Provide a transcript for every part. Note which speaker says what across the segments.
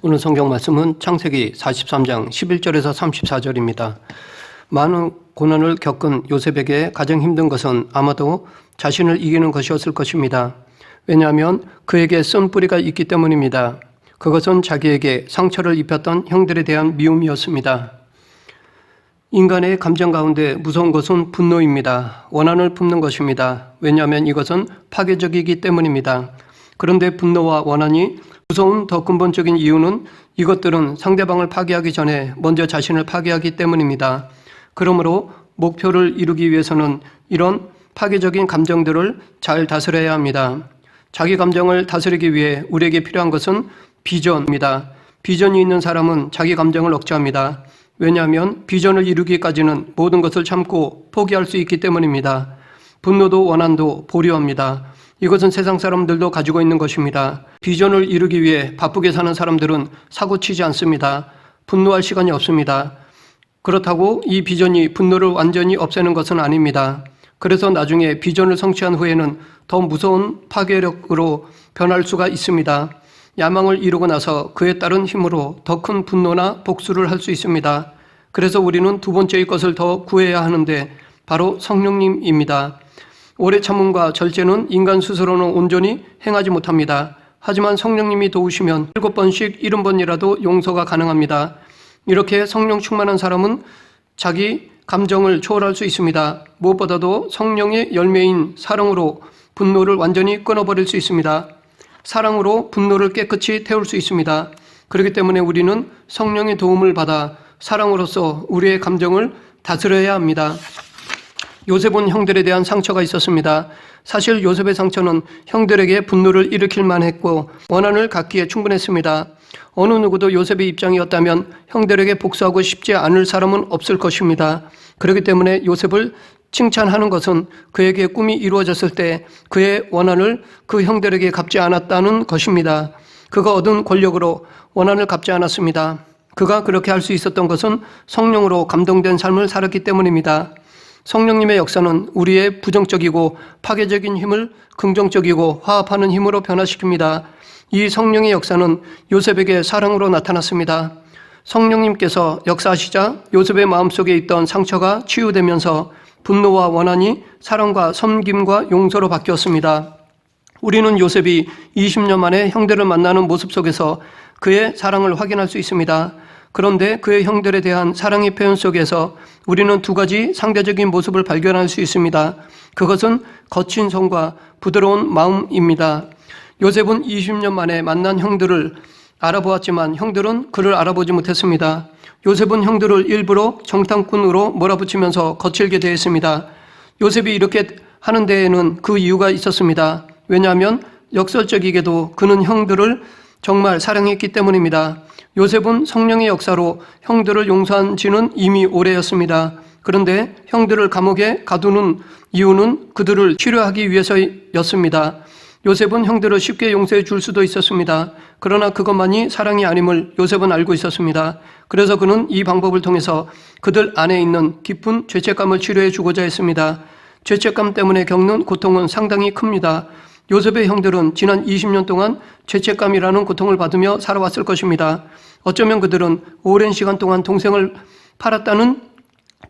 Speaker 1: 오늘 성경 말씀은 창세기 43장 11절에서 34절입니다. 많은 고난을 겪은 요셉에게 가장 힘든 것은 아마도 자신을 이기는 것이었을 것입니다. 왜냐하면 그에게 쓴 뿌리가 있기 때문입니다. 그것은 자기에게 상처를 입혔던 형들에 대한 미움이었습니다. 인간의 감정 가운데 무서운 것은 분노입니다. 원한을 품는 것입니다. 왜냐하면 이것은 파괴적이기 때문입니다. 그런데 분노와 원한이 무서운 더 근본적인 이유는 이것들은 상대방을 파괴하기 전에 먼저 자신을 파괴하기 때문입니다. 그러므로 목표를 이루기 위해서는 이런 파괴적인 감정들을 잘 다스려야 합니다. 자기 감정을 다스리기 위해 우리에게 필요한 것은 비전입니다. 비전이 있는 사람은 자기 감정을 억제합니다. 왜냐하면 비전을 이루기까지는 모든 것을 참고 포기할 수 있기 때문입니다. 분노도 원한도 보류합니다. 이것은 세상 사람들도 가지고 있는 것입니다. 비전을 이루기 위해 바쁘게 사는 사람들은 사고치지 않습니다. 분노할 시간이 없습니다. 그렇다고 이 비전이 분노를 완전히 없애는 것은 아닙니다. 그래서 나중에 비전을 성취한 후에는 더 무서운 파괴력으로 변할 수가 있습니다. 야망을 이루고 나서 그에 따른 힘으로 더 큰 분노나 복수를 할 수 있습니다. 그래서 우리는 두 번째의 것을 더 구해야 하는데 바로 성령님입니다. 오래 참음과 절제는 인간 스스로는 온전히 행하지 못합니다. 하지만 성령님이 도우시면 7번씩 70번이라도 용서가 가능합니다. 이렇게 성령 충만한 사람은 자기 감정을 초월할 수 있습니다. 무엇보다도 성령의 열매인 사랑으로 분노를 완전히 끊어버릴 수 있습니다. 사랑으로 분노를 깨끗이 태울 수 있습니다. 그렇기 때문에 우리는 성령의 도움을 받아 사랑으로서 우리의 감정을 다스려야 합니다. 요셉은 형들에 대한 상처가 있었습니다. 사실 요셉의 상처는 형들에게 분노를 일으킬 만했고 원한을 갖기에 충분했습니다. 어느 누구도 요셉의 입장이었다면 형들에게 복수하고 싶지 않을 사람은 없을 것입니다. 그렇기 때문에 요셉을 칭찬하는 것은 그에게 꿈이 이루어졌을 때 그의 원한을 그 형들에게 갚지 않았다는 것입니다. 그가 얻은 권력으로 원한을 갚지 않았습니다. 그가 그렇게 할 수 있었던 것은 성령으로 감동된 삶을 살았기 때문입니다. 성령님의 역사는 우리의 부정적이고 파괴적인 힘을 긍정적이고 화합하는 힘으로 변화시킵니다. 이 성령의 역사는 요셉에게 사랑으로 나타났습니다. 성령님께서 역사하시자 요셉의 마음속에 있던 상처가 치유되면서 분노와 원한이 사랑과 섬김과 용서로 바뀌었습니다. 우리는 요셉이 20년 만에 형들을 만나는 모습 속에서 그의 사랑을 확인할 수 있습니다. 그런데 그의 형들에 대한 사랑의 표현 속에서 우리는 두 가지 상대적인 모습을 발견할 수 있습니다. 그것은 거친 손과 부드러운 마음입니다. 요셉은 20년 만에 만난 형들을 알아보았지만 형들은 그를 알아보지 못했습니다. 요셉은 형들을 일부러 정탐꾼으로 몰아붙이면서 거칠게 대했습니다. 요셉이 이렇게 하는 데에는 그 이유가 있었습니다. 왜냐하면 역설적이게도 그는 형들을 정말 사랑했기 때문입니다. 요셉은 성령의 역사로 형들을 용서한 지는 이미 오래였습니다. 그런데 형들을 감옥에 가두는 이유는 그들을 치료하기 위해서였습니다. 요셉은 형들을 쉽게 용서해 줄 수도 있었습니다. 그러나 그것만이 사랑이 아님을 요셉은 알고 있었습니다. 그래서 그는 이 방법을 통해서 그들 안에 있는 깊은 죄책감을 치료해 주고자 했습니다. 죄책감 때문에 겪는 고통은 상당히 큽니다. 요셉의 형들은 지난 20년 동안 죄책감이라는 고통을 받으며 살아왔을 것입니다. 어쩌면 그들은 오랜 시간 동안 동생을 팔았다는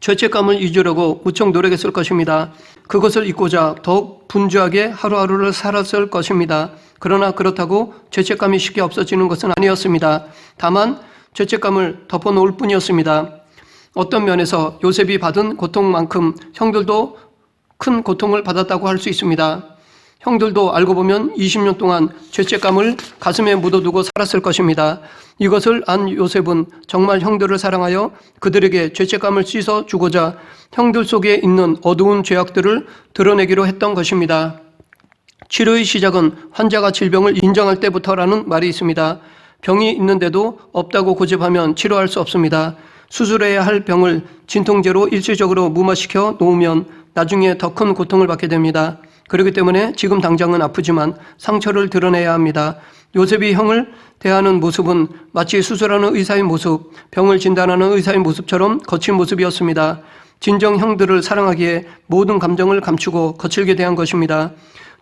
Speaker 1: 죄책감을 잊으려고 무척 노력했을 것입니다. 그것을 잊고자 더욱 분주하게 하루하루를 살았을 것입니다. 그러나 그렇다고 죄책감이 쉽게 없어지는 것은 아니었습니다. 다만 죄책감을 덮어놓을 뿐이었습니다. 어떤 면에서 요셉이 받은 고통만큼 형들도 큰 고통을 받았다고 할 수 있습니다. 형들도 알고 보면 20년 동안 죄책감을 가슴에 묻어두고 살았을 것입니다. 이것을 안 요셉은 정말 형들을 사랑하여 그들에게 죄책감을 씻어주고자 형들 속에 있는 어두운 죄악들을 드러내기로 했던 것입니다. 치료의 시작은 환자가 질병을 인정할 때부터라는 말이 있습니다. 병이 있는데도 없다고 고집하면 치료할 수 없습니다. 수술해야 할 병을 진통제로 일시적으로 무마시켜 놓으면 나중에 더 큰 고통을 받게 됩니다. 그렇기 때문에 지금 당장은 아프지만 상처를 드러내야 합니다. 요셉이 형을 대하는 모습은 마치 수술하는 의사의 모습, 병을 진단하는 의사의 모습처럼 거친 모습이었습니다. 진정 형들을 사랑하기에 모든 감정을 감추고 거칠게 대한 것입니다.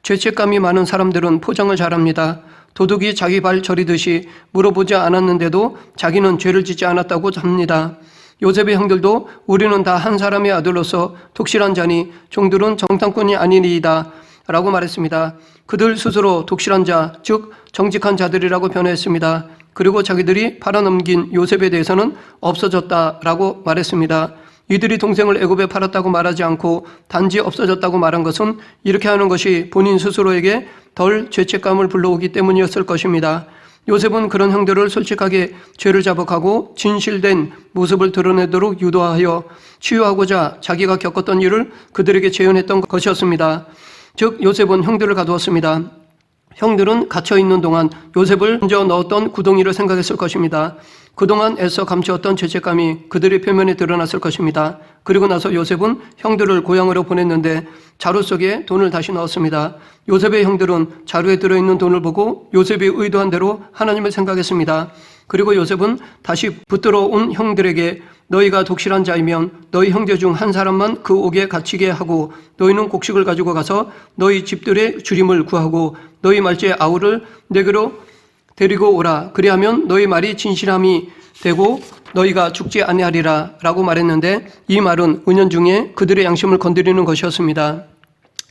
Speaker 1: 죄책감이 많은 사람들은 포장을 잘합니다. 도둑이 자기 발 저리듯이 물어보지 않았는데도 자기는 죄를 짓지 않았다고 합니다. 요셉의 형들도 우리는 다 한 사람의 아들로서 독실한 자니 종들은 정탐꾼이 아니니이다 라고 말했습니다. 그들 스스로 독실한 자, 즉 정직한 자들이라고 변호했습니다. 그리고 자기들이 팔아넘긴 요셉에 대해서는 없어졌다라고 말했습니다. 이들이 동생을 애굽에 팔았다고 말하지 않고 단지 없어졌다고 말한 것은 이렇게 하는 것이 본인 스스로에게 덜 죄책감을 불러오기 때문이었을 것입니다. 요셉은 그런 형들을 솔직하게 죄를 자복하고 진실된 모습을 드러내도록 유도하여 치유하고자 자기가 겪었던 일을 그들에게 재현했던 것이었습니다. 즉 요셉은 형들을 가두었습니다. 형들은 갇혀있는 동안 요셉을 먼저 넣었던 구덩이를 생각했을 것입니다. 그동안 애써 감추었던 죄책감이 그들의 표면에 드러났을 것입니다. 그리고 나서 요셉은 형들을 고향으로 보냈는데 자루 속에 돈을 다시 넣었습니다. 요셉의 형들은 자루에 들어있는 돈을 보고 요셉이 의도한 대로 하나님을 생각했습니다. 그리고 요셉은 다시 붙들어 온 형들에게 너희가 독실한 자이면 너희 형제 중 한 사람만 그 옥에 갇히게 하고 너희는 곡식을 가지고 가서 너희 집들의 주림을 구하고 너희 말째 아우를 내게로 데리고 오라. 그리하면 너희 말이 진실함이 되고 너희가 죽지 아니하리라 라고 말했는데 이 말은 은연중에 그들의 양심을 건드리는 것이었습니다.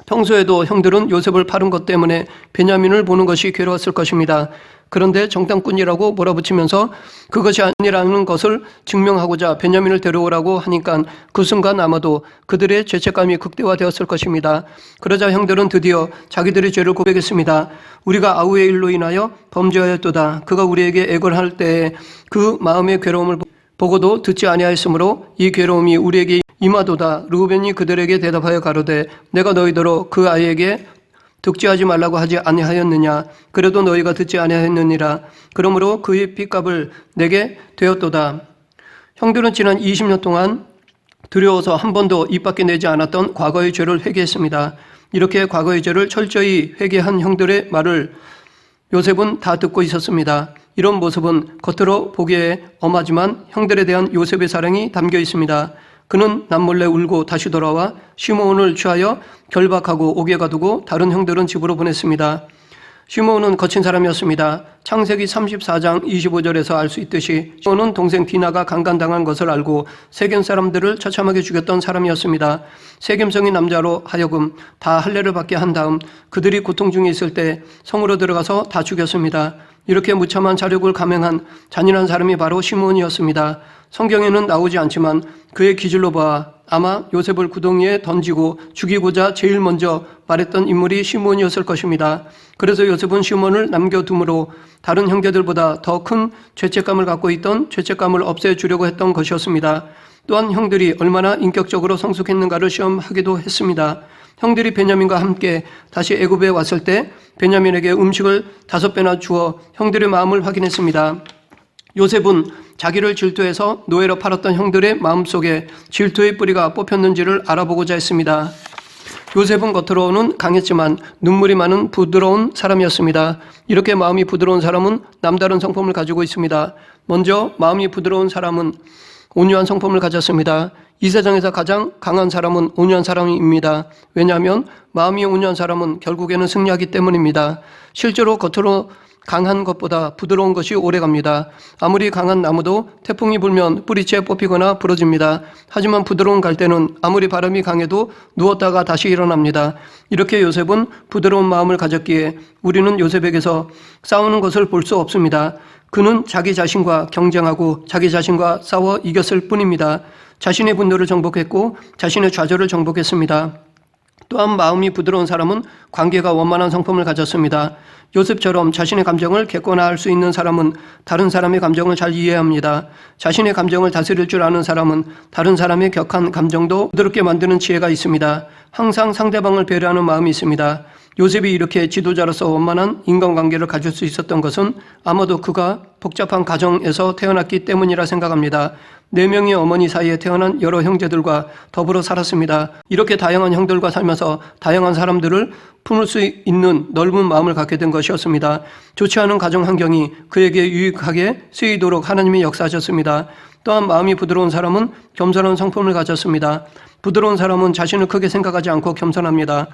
Speaker 1: 평소에도 형들은 요셉을 파는 것 때문에 베냐민을 보는 것이 괴로웠을 것입니다. 그런데 정탐꾼이라고 몰아붙이면서 그것이 아니라는 것을 증명하고자 베냐민을 데려오라고 하니까 그 순간 아마도 그들의 죄책감이 극대화되었을 것입니다. 그러자 형들은 드디어 자기들의 죄를 고백했습니다. 우리가 아우의 일로 인하여 범죄하였도다. 그가 우리에게 애걸할 때에 그 마음의 괴로움을 보고도 듣지 아니하였으므로 이 괴로움이 우리에게 임하도다. 르우벤이 그들에게 대답하여 가로되 내가 너희더러 그 아이에게 득죄하지 말라고 하지 아니하였느냐. 그래도 너희가 듣지 아니하였느니라. 그러므로 그의 핏값을 내게 되었도다. 형들은 지난 20년 동안 두려워서 한 번도 입 밖에 내지 않았던 과거의 죄를 회개했습니다. 이렇게 과거의 죄를 철저히 회개한 형들의 말을 요셉은 다 듣고 있었습니다. 이런 모습은 겉으로 보기에 엄하지만 형들에 대한 요셉의 사랑이 담겨 있습니다. 그는 남몰래 울고 다시 돌아와 시므온을 취하여 결박하고 옥에 가두고 다른 형들은 집으로 보냈습니다. 시므온은 거친 사람이었습니다. 창세기 34장 25절에서 알 수 있듯이 시므온은 동생 디나가 강간당한 것을 알고 세겜 사람들을 처참하게 죽였던 사람이었습니다. 세겜성인 남자로 하여금 다 할례를 받게 한 다음 그들이 고통 중에 있을 때 성으로 들어가서 다 죽였습니다. 이렇게 무참한 자력을 감행한 잔인한 사람이 바로 시므온이었습니다. 성경에는 나오지 않지만 그의 기질로 봐 아마 요셉을 구덩이에 던지고 죽이고자 제일 먼저 말했던 인물이 시므온이었을 것입니다. 그래서 요셉은 시므온을 남겨둠으로 다른 형제들보다 더 큰 죄책감을 갖고 있던 죄책감을 없애주려고 했던 것이었습니다. 또한 형들이 얼마나 인격적으로 성숙했는가를 시험하기도 했습니다. 형들이 베냐민과 함께 다시 애굽에 왔을 때 베냐민에게 음식을 5배나 주어 형들의 마음을 확인했습니다. 요셉은 자기를 질투해서 노예로 팔았던 형들의 마음속에 질투의 뿌리가 뽑혔는지를 알아보고자 했습니다. 요셉은 겉으로는 강했지만 눈물이 많은 부드러운 사람이었습니다. 이렇게 마음이 부드러운 사람은 남다른 성품을 가지고 있습니다. 먼저 마음이 부드러운 사람은 온유한 성품을 가졌습니다. 이 세상에서 가장 강한 사람은 온유한 사람입니다. 왜냐하면 마음이 온유한 사람은 결국에는 승리하기 때문입니다. 실제로 겉으로 강한 것보다 부드러운 것이 오래갑니다. 아무리 강한 나무도 태풍이 불면 뿌리채 뽑히거나 부러집니다. 하지만 부드러운 갈대는 아무리 바람이 강해도 누웠다가 다시 일어납니다. 이렇게 요셉은 부드러운 마음을 가졌기에 우리는 요셉에게서 싸우는 것을 볼 수 없습니다. 그는 자기 자신과 경쟁하고 자기 자신과 싸워 이겼을 뿐입니다. 자신의 분노를 정복했고 자신의 좌절을 정복했습니다. 또한 마음이 부드러운 사람은 관계가 원만한 성품을 가졌습니다. 요셉처럼 자신의 감정을 객관화할 수 있는 사람은 다른 사람의 감정을 잘 이해합니다. 자신의 감정을 다스릴 줄 아는 사람은 다른 사람의 격한 감정도 부드럽게 만드는 지혜가 있습니다. 항상 상대방을 배려하는 마음이 있습니다. 요셉이 이렇게 지도자로서 원만한 인간관계를 가질 수 있었던 것은 아마도 그가 복잡한 가정에서 태어났기 때문이라 생각합니다. 4명의 어머니 사이에 태어난 여러 형제들과 더불어 살았습니다. 이렇게 다양한 형들과 살면서 다양한 사람들을 품을 수 있는 넓은 마음을 갖게 된 것이었습니다. 좋지 않은 가정 환경이 그에게 유익하게 쓰이도록 하나님이 역사하셨습니다. 또한 마음이 부드러운 사람은 겸손한 성품을 가졌습니다. 부드러운 사람은 자신을 크게 생각하지 않고 겸손합니다.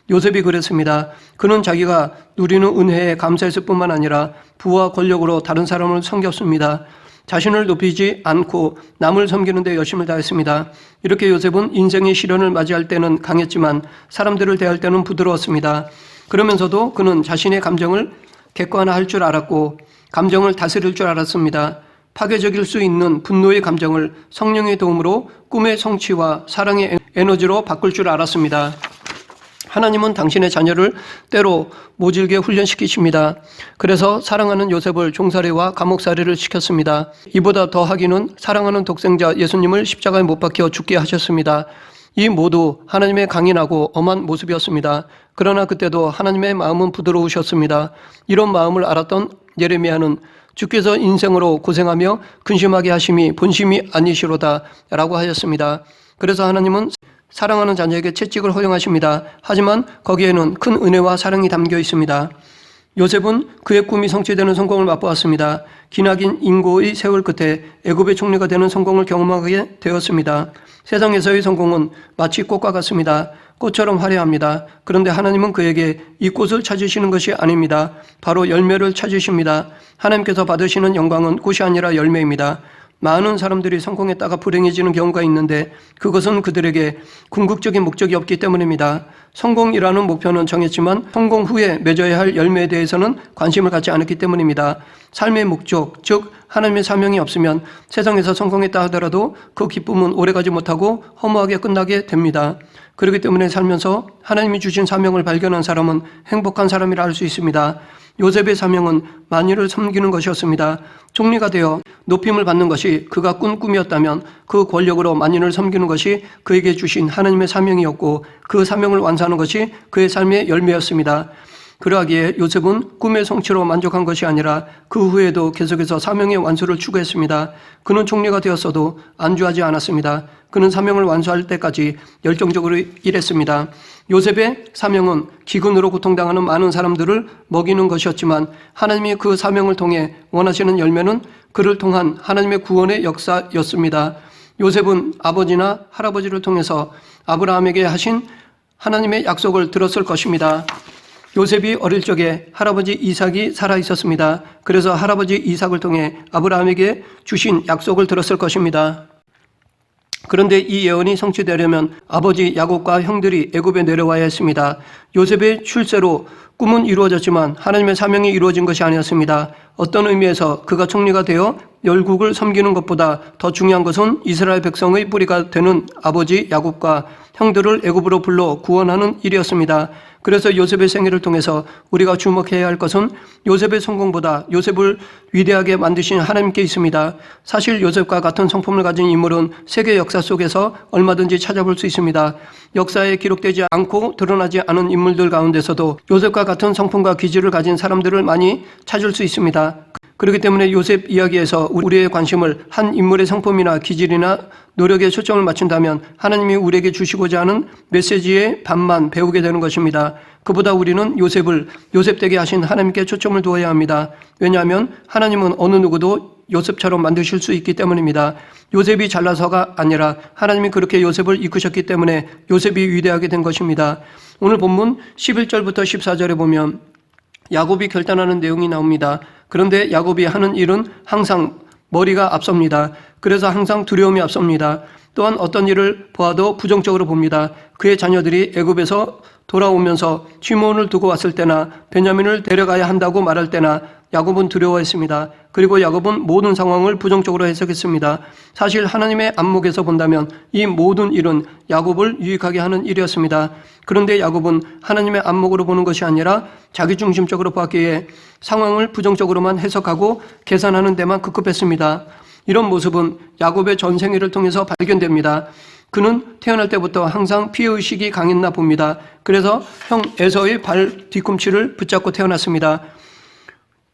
Speaker 1: 요셉이 그랬습니다. 그는 자기가 누리는 은혜에 감사했을 뿐만 아니라 부와 권력으로 다른 사람을 섬겼습니다. 자신을 높이지 않고 남을 섬기는 데 열심을 다했습니다. 이렇게 요셉은 인생의 시련을 맞이할 때는 강했지만 사람들을 대할 때는 부드러웠습니다. 그러면서도 그는 자신의 감정을 객관화할 줄 알았고 감정을 다스릴 줄 알았습니다. 파괴적일 수 있는 분노의 감정을 성령의 도움으로 꿈의 성취와 사랑의 에너지로 바꿀 줄 알았습니다. 하나님은 당신의 자녀를 때로 모질게 훈련시키십니다. 그래서 사랑하는 요셉을 종살이와 감옥살이를 시켰습니다. 이보다 더 하기는 사랑하는 독생자 예수님을 십자가에 못 박혀 죽게 하셨습니다. 이 모두 하나님의 강인하고 엄한 모습이었습니다. 그러나 그때도 하나님의 마음은 부드러우셨습니다. 이런 마음을 알았던 예레미야는 주께서 인생으로 고생하며 근심하게 하심이 본심이 아니시로다 라고 하였습니다. 그래서 하나님은 사랑하는 자녀에게 채찍을 허용하십니다. 하지만 거기에는 큰 은혜와 사랑이 담겨 있습니다. 요셉은 그의 꿈이 성취되는 성공을 맛보았습니다. 기나긴 인고의 세월 끝에 애굽의 총리가 되는 성공을 경험하게 되었습니다. 세상에서의 성공은 마치 꽃과 같습니다. 꽃처럼 화려합니다. 그런데 하나님은 그에게 이 꽃을 찾으시는 것이 아닙니다. 바로 열매를 찾으십니다. 하나님께서 받으시는 영광은 꽃이 아니라 열매입니다. 많은 사람들이 성공했다가 불행해지는 경우가 있는데 그것은 그들에게 궁극적인 목적이 없기 때문입니다. 성공이라는 목표는 정했지만 성공 후에 맺어야 할 열매에 대해서는 관심을 갖지 않았기 때문입니다. 삶의 목적, 즉 하나님의 사명이 없으면 세상에서 성공했다 하더라도 그 기쁨은 오래가지 못하고 허무하게 끝나게 됩니다. 그렇기 때문에 살면서 하나님이 주신 사명을 발견한 사람은 행복한 사람이라 할 수 있습니다. 요셉의 사명은 만유를 섬기는 것이었습니다. 총리가 되어 높임을 받는 것이 그가 꾼 꿈이었다면 그 권력으로 만인을 섬기는 것이 그에게 주신 하나님의 사명이었고 그 사명을 완수하는 것이 그의 삶의 열매였습니다. 그러하기에 요셉은 꿈의 성취로 만족한 것이 아니라 그 후에도 계속해서 사명의 완수를 추구했습니다. 그는 총리가 되었어도 안주하지 않았습니다. 그는 사명을 완수할 때까지 열정적으로 일했습니다. 요셉의 사명은 기근으로 고통당하는 많은 사람들을 먹이는 것이었지만 하나님이 그 사명을 통해 원하시는 열매는 그를 통한 하나님의 구원의 역사였습니다. 요셉은 아버지나 할아버지를 통해서 아브라함에게 하신 하나님의 약속을 들었을 것입니다. 요셉이 어릴 적에 할아버지 이삭이 살아 있었습니다. 그래서 할아버지 이삭을 통해 아브라함에게 주신 약속을 들었을 것입니다. 그런데 이 예언이 성취되려면 아버지 야곱과 형들이 애굽에 내려와야 했습니다. 요셉의 출세로 꿈은 이루어졌지만 하나님의 사명이 이루어진 것이 아니었습니다. 어떤 의미에서 그가 총리가 되어 열국을 섬기는 것보다 더 중요한 것은 이스라엘 백성의 뿌리가 되는 아버지 야곱과 형들을 애굽으로 불러 구원하는 일이었습니다. 그래서 요셉의 생애를 통해서 우리가 주목해야 할 것은 요셉의 성공보다 요셉을 위대하게 만드신 하나님께 있습니다. 사실 요셉과 같은 성품을 가진 인물은 세계 역사 속에서 얼마든지 찾아볼 수 있습니다. 역사에 기록되지 않고 드러나지 않은 인물들 가운데서도 요셉과 같은 성품과 기질을 가진 사람들을 많이 찾을 수 있습니다. 그렇기 때문에 요셉 이야기에서 우리의 관심을 한 인물의 성품이나 기질이나 노력에 초점을 맞춘다면 하나님이 우리에게 주시고자 하는 메시지의 반만 배우게 되는 것입니다. 그보다 우리는 요셉을 요셉되게 하신 하나님께 초점을 두어야 합니다. 왜냐하면 하나님은 어느 누구도 요셉처럼 만드실 수 있기 때문입니다. 요셉이 잘나서가 아니라 하나님이 그렇게 요셉을 이끄셨기 때문에 요셉이 위대하게 된 것입니다. 오늘 본문 11절부터 14절에 보면 야곱이 결단하는 내용이 나옵니다. 그런데 야곱이 하는 일은 항상 머리가 앞섭니다. 그래서 항상 두려움이 앞섭니다. 또한 어떤 일을 보아도 부정적으로 봅니다. 그의 자녀들이 애굽에서 돌아오면서 시몬을 두고 왔을 때나 베냐민을 데려가야 한다고 말할 때나 야곱은 두려워했습니다. 그리고 야곱은 모든 상황을 부정적으로 해석했습니다. 사실 하나님의 안목에서 본다면 이 모든 일은 야곱을 유익하게 하는 일이었습니다. 그런데 야곱은 하나님의 안목으로 보는 것이 아니라 자기중심적으로 보았기에 상황을 부정적으로만 해석하고 계산하는 데만 급급했습니다. 이런 모습은 야곱의 전생애를 통해서 발견됩니다. 그는 태어날 때부터 항상 피해의식이 강했나 봅니다. 그래서 형 에서의 발 뒤꿈치를 붙잡고 태어났습니다.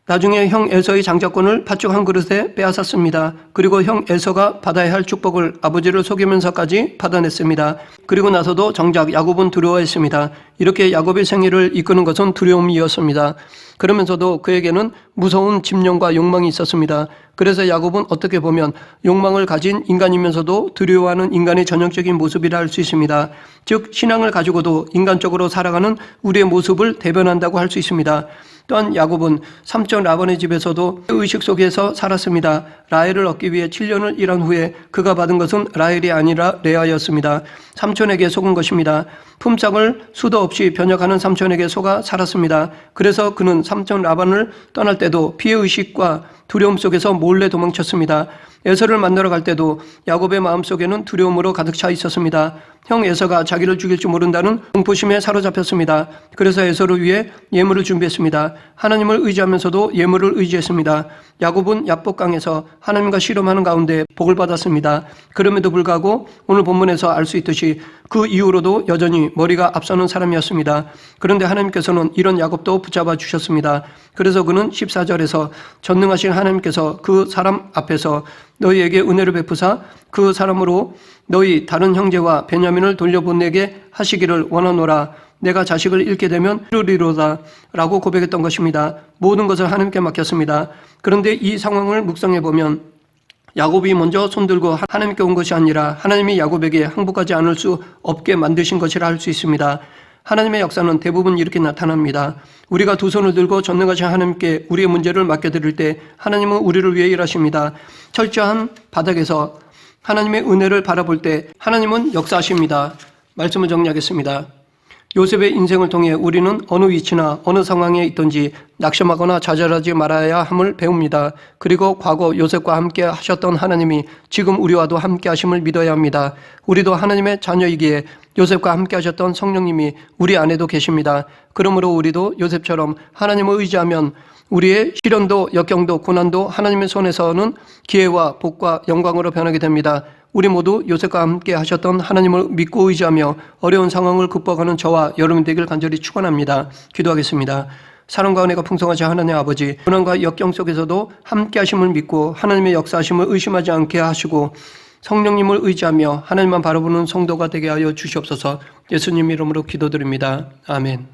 Speaker 1: 나중에 형 에서의 장자권을 팥죽 한 그릇에 빼앗았습니다. 그리고 형 에서가 받아야 할 축복을 아버지를 속이면서까지 받아냈습니다. 그리고 나서도 정작 야곱은 두려워했습니다. 이렇게 야곱의 생애를 이끄는 것은 두려움이었습니다. 그러면서도 그에게는 무서운 집념과 욕망이 있었습니다. 그래서 야곱은 어떻게 보면 욕망을 가진 인간이면서도 두려워하는 인간의 전형적인 모습이라 할 수 있습니다. 즉 신앙을 가지고도 인간적으로 살아가는 우리의 모습을 대변한다고 할 수 있습니다. 또한 야곱은 삼촌 라반의 집에서도 의식 속에서 살았습니다. 라헬을 얻기 위해 7년을 일한 후에 그가 받은 것은 라헬이 아니라 레아였습니다. 삼촌에게 속은 것입니다. 품삯을 수도 없이 변혁하는 삼촌에게 속아 살았습니다. 그래서 그는 삼촌 라반을 떠날 때도 피해의식과 두려움 속에서 몰래 도망쳤습니다. 에서를 만나러 갈 때도 야곱의 마음속에는 두려움으로 가득 차 있었습니다. 형 에서가 자기를 죽일 줄 모른다는 공포심에 사로잡혔습니다. 그래서 에서를 위해 예물을 준비했습니다. 하나님을 의지하면서도 예물을 의지했습니다. 야곱은 약복강에서 하나님과 씨름하는 가운데 복을 받았습니다. 그럼에도 불구하고 오늘 본문에서 알 수 있듯이 그 이후로도 여전히 머리가 앞서는 사람이었습니다. 그런데 하나님께서는 이런 야곱도 붙잡아 주셨습니다. 그래서 그는 14절에서 전능하신 하나님께서 그 사람 앞에서 너희에게 은혜를 베푸사 그 사람으로 너희 다른 형제와 베냐민을 돌려보내게 하시기를 원하노라. 내가 자식을 잃게 되면 이루리로다 라고 고백했던 것입니다. 모든 것을 하나님께 맡겼습니다. 그런데 이 상황을 묵상해보면 야곱이 먼저 손들고 하나님께 온 것이 아니라 하나님이 야곱에게 항복하지 않을 수 없게 만드신 것이라 할 수 있습니다. 하나님의 역사는 대부분 이렇게 나타납니다. 우리가 두 손을 들고 전능하신 하나님께 우리의 문제를 맡겨드릴 때 하나님은 우리를 위해 일하십니다. 철저한 바닥에서 하나님의 은혜를 바라볼 때 하나님은 역사하십니다. 말씀을 정리하겠습니다. 요셉의 인생을 통해 우리는 어느 위치나 어느 상황에 있든지 낙심하거나 좌절하지 말아야 함을 배웁니다. 그리고 과거 요셉과 함께 하셨던 하나님이 지금 우리와도 함께 하심을 믿어야 합니다. 우리도 하나님의 자녀이기에 요셉과 함께 하셨던 성령님이 우리 안에도 계십니다. 그러므로 우리도 요셉처럼 하나님을 의지하면 우리의 시련도 역경도 고난도 하나님의 손에서는 기회와 복과 영광으로 변하게 됩니다. 우리 모두 요셉과 함께 하셨던 하나님을 믿고 의지하며 어려운 상황을 극복하는 저와 여러분 되길 간절히 축원합니다. 기도하겠습니다. 사랑과 은혜가 풍성하신 하나님 아버지, 고난과 역경 속에서도 함께 하심을 믿고 하나님의 역사하심을 의심하지 않게 하시고 성령님을 의지하며 하나님만 바라보는 성도가 되게 하여 주시옵소서. 예수님 이름으로 기도드립니다. 아멘.